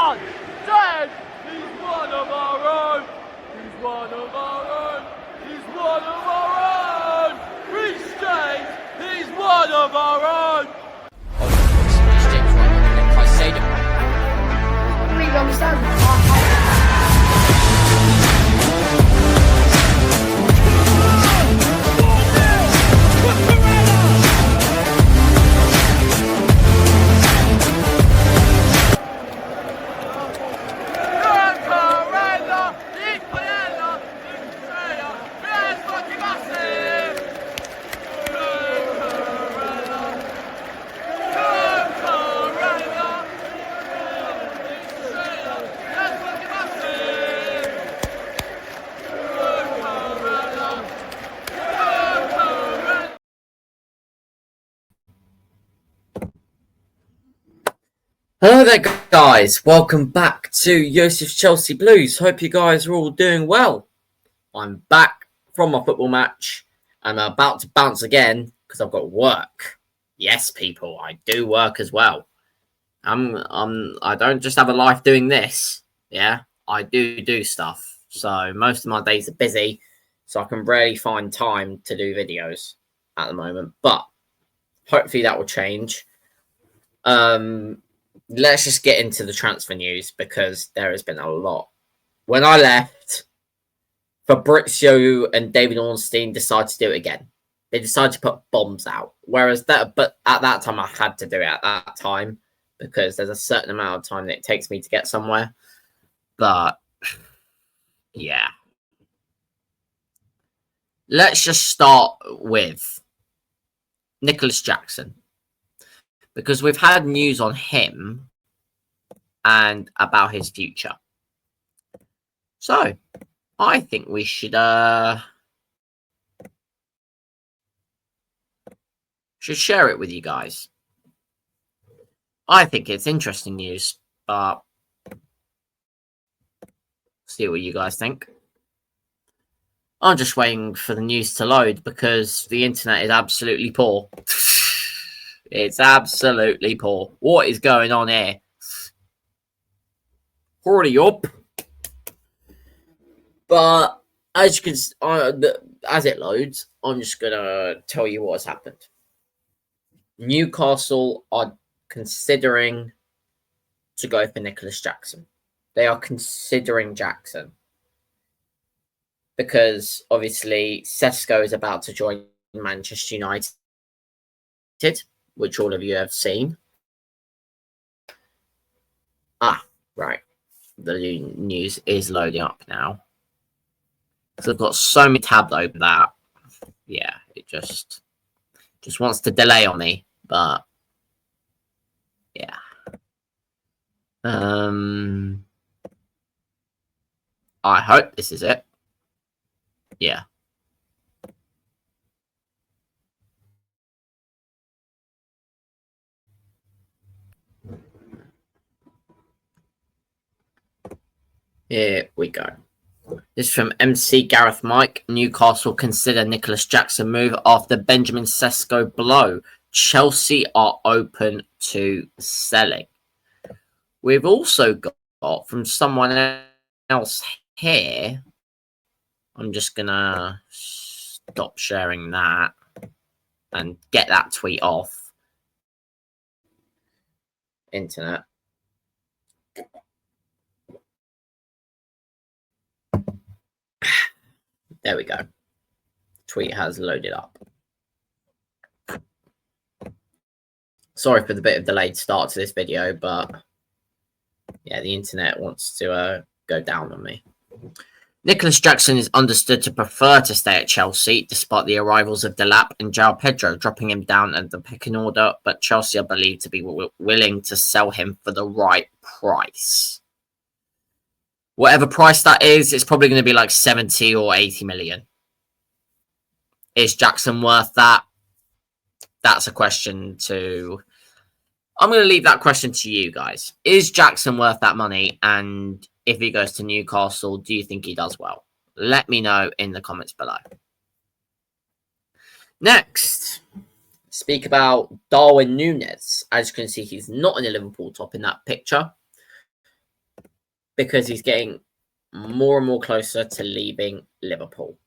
Dad, he's one of our own. He's one of our own. He's one of our own. Reece James, he's one of our own. I don't really understand. Hello there guys, welcome back to Yosef's Chelsea Blues. Hope you guys are all doing well. I'm back from my football match and I'm about to bounce again because I've got work. Yes people, I do work as well. I don't just have a life doing this. Yeah, I do stuff. So most of my days are busy, so I can rarely find time to do videos at the moment. But hopefully that will change. Let's just get into the transfer news because there has been a lot. When I left, Fabrizio and David Ornstein decided to do it again. They decided to put bombs out. But at that time, I had to do it at that time because there's a certain amount of time that it takes me to get somewhere. But, yeah. Let's just start with Nicholas Jackson. Because we've had news on him and about his future. So, I think we should share it with you guys. I think it's interesting news, but see what you guys think. I'm just waiting for the news to load because the internet is absolutely poor. It's absolutely poor. What is going on here? Hurry up. But as you can, as it loads, I'm just going to tell you what has happened. Newcastle are considering to go for Nicholas Jackson. They are considering Jackson. Because, obviously, Sesko is about to join Manchester United, which all of you have seen. Ah, right. The news is loading up now. So I've got so many tabs open that, yeah, it just wants to delay on me. But, yeah. I hope this is it. Yeah. Here we go. This is from MC Gareth Mike. Newcastle consider Nicholas Jackson move after Benjamin Sesko blow. Chelsea are open to selling. We've also got from someone else here. I'm just going to stop sharing that and get that tweet off. Internet. There we go. Tweet has loaded up. Sorry for the bit of delayed start to this video, but yeah, the internet wants to go down on me. Nicholas Jackson is understood to prefer to stay at Chelsea, despite the arrivals of Delap and João Pedro dropping him down at the pecking order, but Chelsea are believed to be willing to sell him for the right price. Whatever price that is, it's probably going to be like 70 or 80 million. Is Jackson worth that? That's a question to... I'm going to leave that question to you guys. Is Jackson worth that money? And if he goes to Newcastle, do you think he does well? Let me know in the comments below. Next, speak about Darwin Núñez. As you can see, he's not in the Liverpool top in that picture. because he's getting more and more closer to leaving Liverpool.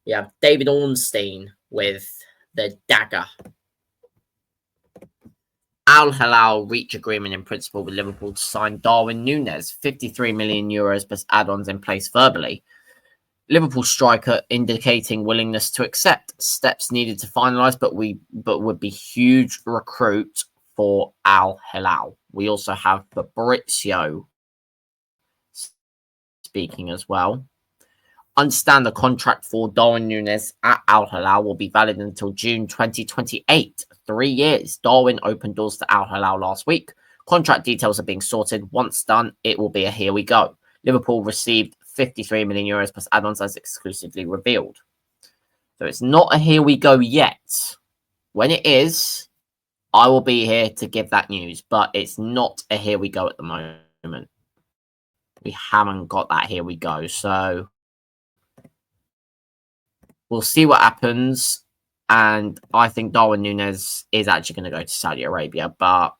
We have David Ornstein with the dagger. Al Hilal reach agreement in principle with Liverpool to sign Darwin Núñez, 53 million euros plus add-ons in place verbally. Liverpool striker indicating willingness to accept. Steps needed to finalise, but would be huge recruit for Al Hilal. We also have Fabrizio speaking as well. Understand the contract for Darwin Núñez at Al Hilal will be valid until June 2028. 3 years. Darwin opened doors to Al Hilal last week. Contract details are being sorted. Once done, it will be a here we go. Liverpool received 53 million euros plus add-ons as exclusively revealed. So it's not a here we go yet. When it is, I will be here to give that news, but it's not a here we go at the moment. We haven't got that here we go. So we'll see what happens. And I think Darwin Núñez is actually going to go to Saudi Arabia. But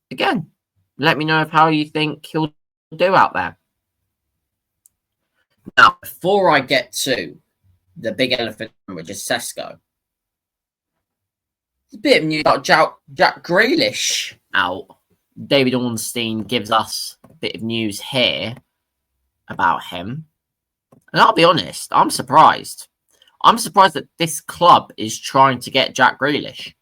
again, let me know how you think he'll do out there. Now, before I get to the big elephant, which is Sesko, there's a bit of news about Jack Grealish out. David Ornstein gives us a bit of news here about him. And I'll be honest, I'm surprised. I'm surprised that this club is trying to get Jack Grealish.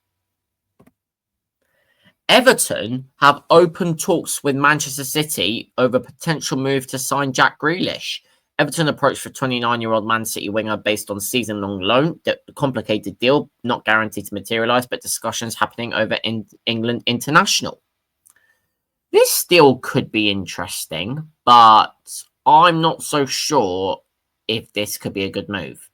Everton have open talks with Manchester City over potential move to sign Jack Grealish. Everton approached for 29-year-old Man City winger based on season-long loan. The complicated deal, not guaranteed to materialise, but discussions happening over in England International. This deal could be interesting, but I'm not so sure if this could be a good move.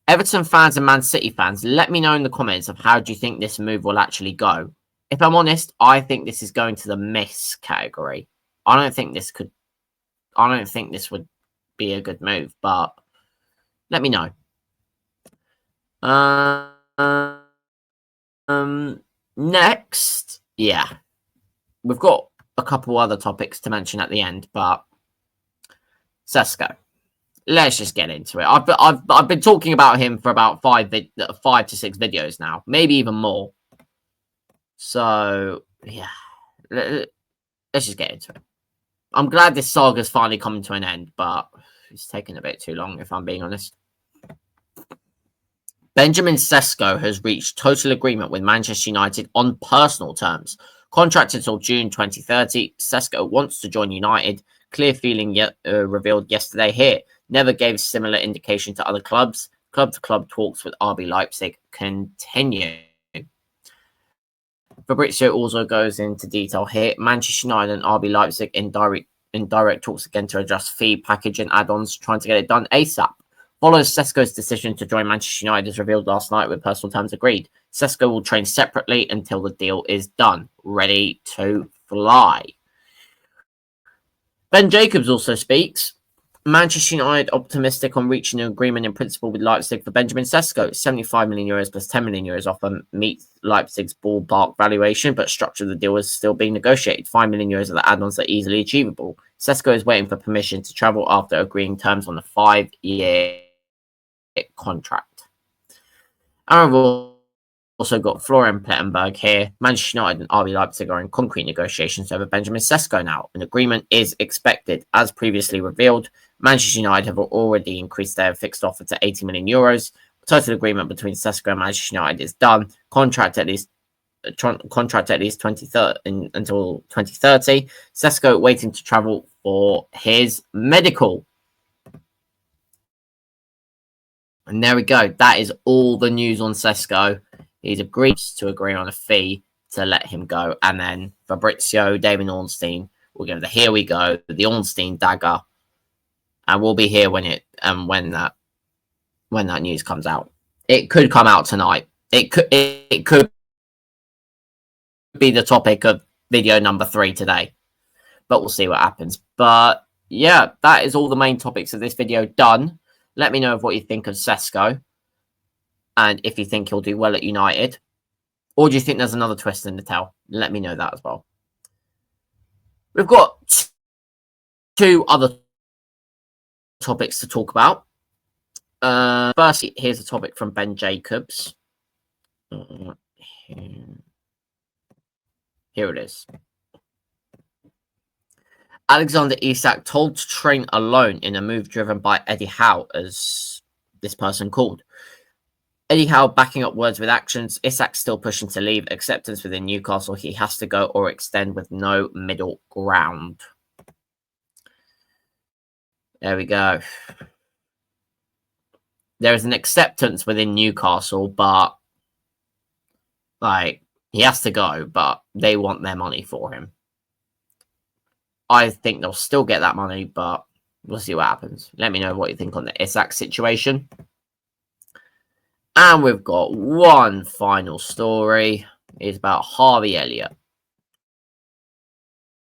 Everton fans and Man City fans, let me know in the comments of how do you think this move will actually go. If I'm honest, I think this is going to the miss category. I don't think this would be a good move, but let me know. Next, yeah, we've got a couple other topics to mention at the end, but Sesko. Let's just get into it. I've been talking about him for about 5 to 6 videos now, maybe even more. So yeah, let's just get into it. I'm glad this saga's finally coming to an end, but it's taken a bit too long, if I'm being honest. Benjamin Sesko has reached total agreement with Manchester United on personal terms. Contracted until June 2030, Sesko wants to join United. Clear feeling revealed yesterday here. Never gave similar indication to other clubs. Club-to-club talks with RB Leipzig continue. Fabrizio also goes into detail here. Manchester United and RB Leipzig in direct talks again to adjust fee package and add-ons, trying to get it done ASAP. Follows Sesko's decision to join Manchester United as revealed last night with personal terms agreed. Sesko will train separately until the deal is done. Ready to fly. Ben Jacobs also speaks. Manchester United optimistic on reaching an agreement in principle with Leipzig for Benjamin Sesko. 75 million euros plus 10 million euros offer meets Leipzig's ballpark valuation, but structure of the deal is still being negotiated. 5 million euros of the add-ons are easily achievable. Sesko is waiting for permission to travel after agreeing terms on a 5-year contract. And we've also got Florian Plettenberg here. Manchester United and RB Leipzig are in concrete negotiations over Benjamin Sesko now. An agreement is expected. As previously revealed, Manchester United have already increased their fixed offer to 80 million euros. Total agreement between Sesko and Manchester United is done. Contract at least 2030 until 2030. Sesko waiting to travel for his medical. And there we go. That is all the news on Sesko. He's agreed to agree on a fee to let him go. And then Fabrizio, David Ornstein will give the here we go, the Ornstein dagger. And we'll be here when that news comes out. It could come out tonight. It could be the topic of video number 3 today. But we'll see what happens. But yeah, that is all the main topics of this video done. Let me know what you think of Sesko. And if you think he'll do well at United. Or do you think there's another twist in the tail? Let me know that as well. We've got two other topics to talk about. Firstly, here's a topic from Ben Jacobs. Here it is. Alexander Isak told to train alone in a move driven by Eddie Howe, as this person called. Eddie Howe backing up words with actions. Isak still pushing to leave. Acceptance within Newcastle. He has to go or extend with no middle ground. There we go. There is an acceptance within Newcastle, but like he has to go, but they want their money for him. I think they'll still get that money, but we'll see what happens. Let me know what you think on the Isak situation. And we've got one final story. It's about Harvey Elliott.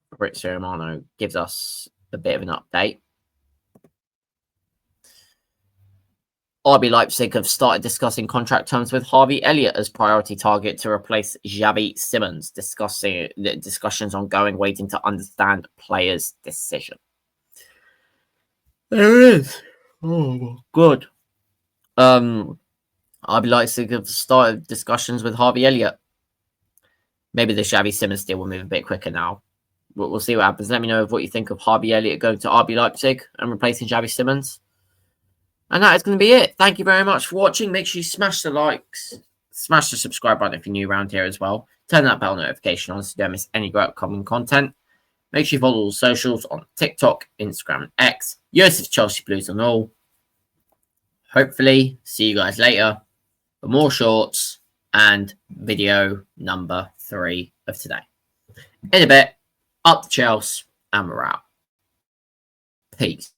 Fabrizio Romano gives us a bit of an update. RB Leipzig have started discussing contract terms with Harvey Elliott as priority target to replace Xavi Simons. Discussions ongoing, waiting to understand players' decision. There it is. Oh, good. RB Leipzig have started discussions with Harvey Elliott. Maybe the Xavi Simons deal will move a bit quicker now. We'll see what happens. Let me know what you think of Harvey Elliott going to RB Leipzig and replacing Xavi Simons. And that is going to be it. Thank you very much for watching. Make sure you smash the likes, smash the subscribe button if you're new around here as well. Turn that bell notification on so you don't miss any great upcoming content. Make sure you follow all the socials on TikTok, Instagram, and X. Yosef Chelsea Blues and all. Hopefully, see you guys later for more shorts and video number 3 of today. In a bit, up the Chelsea, and we're out. Peace.